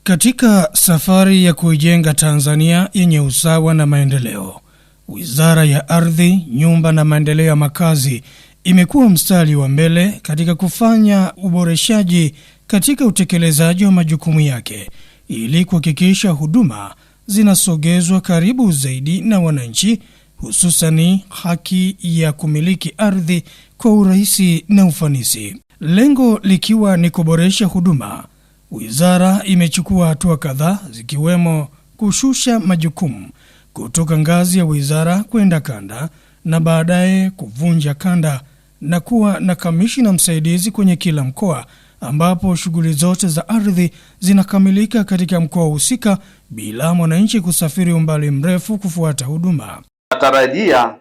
Katika safari ya kuijenga Tanzania yenye usawa na maendeleo, Wizara ya Ardhi, Nyumba na Maendeleo ya Makazi imekuwa mstari wa mbele katika kufanya uboreshaji katika utekelezaji wa majukumu yake ili kuhakikisha huduma zinasogezwa karibu zaidi na wananchi, hususani haki ya kumiliki ardhi kwa urahisi na ufanisi. Lengo likiwa ni kuboresha huduma. Wizara imechukua hatua kadhaa zikiwemo kushusha majukumu kutoka ngazi ya wizara kwenda kanda na baadaye kuvunja kanda na kuwa na kamishna msaidizi kwenye kila mkoa, ambapo shughuli zote za ardhi zinakamilika katika mkoa husika bila mwananchi kusafiri umbali mrefu kufuata huduma. Natarajia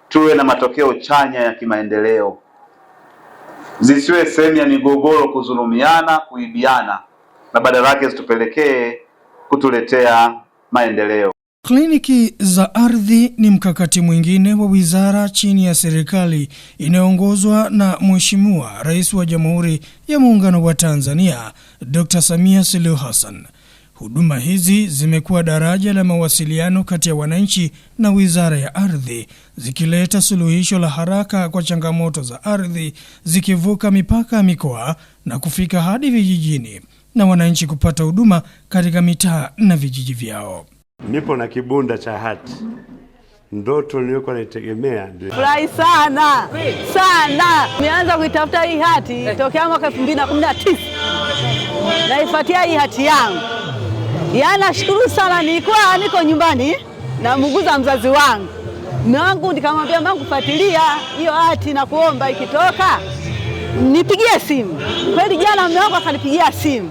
tuwe na matokeo chanya ya kimaendeleo, zisiwe sehemu ya migogoro, kudhulumiana, kuibiana, na badala yake zitupelekee kutuletea maendeleo. Kliniki za ardhi ni mkakati mwingine wa wizara chini ya serikali inayoongozwa na Mheshimiwa Rais wa Jamhuri ya Muungano wa Tanzania, Dr. Samia Suluhu Hassan. Huduma hizi zimekuwa daraja la mawasiliano kati ya wananchi na Wizara ya Ardhi, zikileta suluhisho la haraka kwa changamoto za ardhi, zikivuka mipaka ya mikoa na kufika hadi vijijini na wananchi kupata huduma katika mitaa na vijiji vyao. Nipo na kibunda cha hati. Ndoto niliyokuwa naitegemea ndio. Furahi sana. Nimeanza kuitafuta hii hati tokea mwaka 2019. Naifuatia hii hati yangu. Nashukuru sana, nilikuwa niko nyumbani na muuguza mzazi wangu. Mume wangu nikamwambia, "Mama, kufuatilia hiyo hati na kuomba ikitoka nipigie simu." Kweli jana mume wangu akanipigia simu.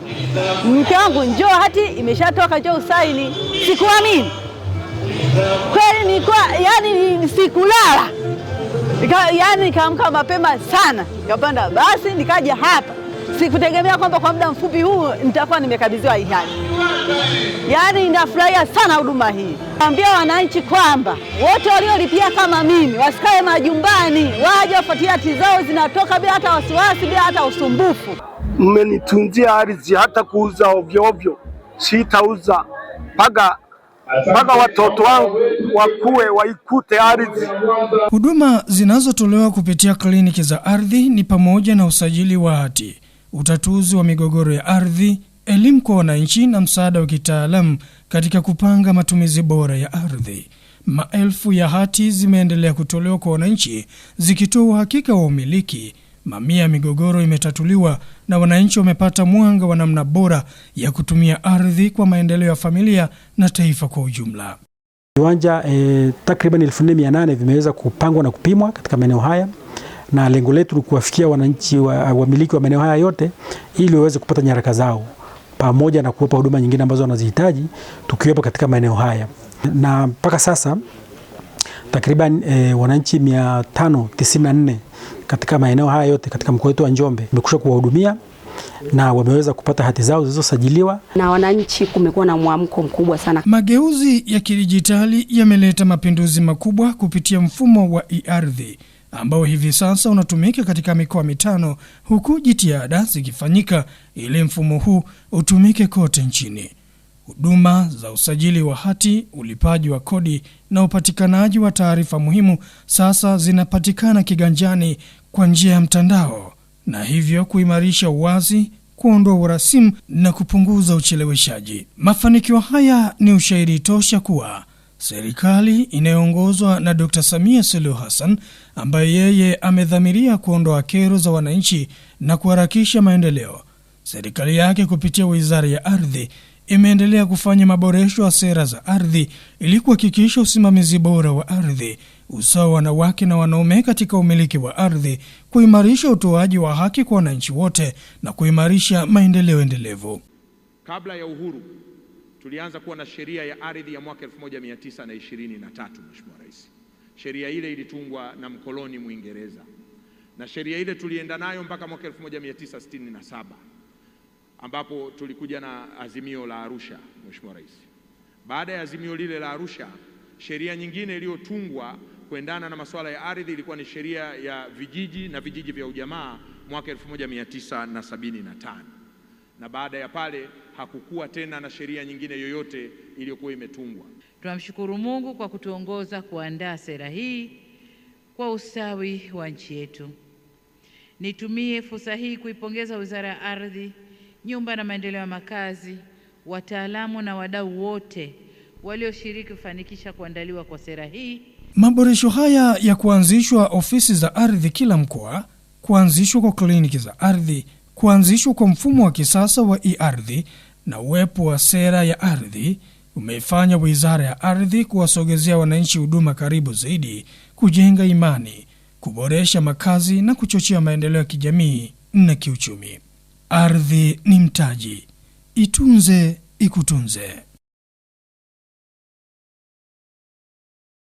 "Mke wangu, njoo hati imeshatoka, njoo usaini." Sikuamini. Kweli nilikuwa sikulala. Nikaamka mapema sana. Nikapanda basi nikaja hapa. Sikutegemea kwamba kwa muda mfupi huu nitakuwa nimekabidhiwa hii hati. Ninafurahia sana huduma hii. Naambia wananchi kwamba wote waliolipia kama mimi wasikae majumbani, waje wafuatie hati zao zinatoka bila hata wasiwasi, bila hata usumbufu. Mmenitunzia ardhi, hata kuuza ovyo ovyo sitauza, mpaka watoto wangu wakue waikute ardhi. Huduma zinazotolewa kupitia kliniki za ardhi ni pamoja na usajili wa hati, utatuzi wa migogoro ya ardhi, elimu kwa wananchi na msaada wa kitaalamu katika kupanga matumizi bora ya ardhi. Maelfu ya hati zimeendelea kutolewa kwa wananchi zikitoa uhakika wa umiliki. Mamia ya migogoro imetatuliwa na wananchi wamepata mwanga wa namna bora ya kutumia ardhi kwa maendeleo ya familia na taifa kwa ujumla. Viwanja takriban 1800 vimeweza kupangwa na kupimwa katika maeneo haya, na lengo letu ni kuwafikia wananchi wamiliki wa maeneo haya yote ili waweze kupata nyaraka zao pamoja na kuwapa huduma nyingine ambazo wanazihitaji tukiwepo katika maeneo haya. Na mpaka sasa takriban wananchi 594 katika maeneo haya yote katika mkoa wetu wa Njombe tumekwisha kuwahudumia na wameweza kupata hati zao zilizosajiliwa. Na wananchi kumekuwa na mwamko mkubwa sana. Mageuzi ya kidijitali yameleta mapinduzi makubwa kupitia mfumo wa e-ardhi ambao hivi sasa unatumika katika mikoa 5, huku jitihada zikifanyika ili mfumo huu utumike kote nchini. Huduma za usajili wa hati, ulipaji wa kodi na upatikanaji wa taarifa muhimu sasa zinapatikana kiganjani kwa njia ya mtandao, na hivyo kuimarisha uwazi, kuondoa urasimu na kupunguza ucheleweshaji. Mafanikio haya ni ushahidi tosha kuwa serikali inayoongozwa na Dr. Samia Suluhu Hassan, ambaye yeye amedhamiria kuondoa kero za wananchi na kuharakisha maendeleo. Serikali yake kupitia Wizara ya Ardhi imeendelea kufanya maboresho ya sera za ardhi ili kuhakikisha usimamizi bora wa ardhi, usawa wa wanawake na wanaume katika umiliki wa ardhi, kuimarisha utoaji wa haki kwa wananchi wote na kuimarisha maendeleo endelevu. Kabla ya uhuru tulianza kuwa na sheria ya ardhi ya mwaka 1923, Mheshimiwa Rais. Sheria ile ilitungwa na mkoloni Mwingereza, na sheria ile tulienda nayo mpaka mwaka 1967 ambapo tulikuja na azimio la Arusha, Mheshimiwa Rais. Baada ya azimio lile la Arusha, sheria nyingine iliyotungwa kuendana na masuala ya ardhi ilikuwa ni sheria ya vijiji na vijiji vya ujamaa mwaka 1975. na baada ya pale hakukuwa tena na sheria nyingine yoyote iliyokuwa imetungwa. Tunamshukuru Mungu kwa kutuongoza kuandaa sera hii kwa ustawi wa nchi yetu. Nitumie fursa hii kuipongeza Wizara ya Ardhi, Nyumba na Maendeleo ya Makazi, wataalamu na wadau wote walioshiriki kufanikisha kuandaliwa kwa sera hii. Maboresho haya ya kuanzishwa ofisi za ardhi kila mkoa, kuanzishwa kwa kliniki za ardhi, kuanzishwa kwa mfumo wa kisasa wa e-ardhi na uwepo wa sera ya ardhi umeifanya Wizara ya Ardhi kuwasogezea wananchi huduma karibu zaidi, kujenga imani, kuboresha makazi na kuchochea maendeleo ya kijamii na kiuchumi. Ardhi ni mtaji. Itunze, ikutunze.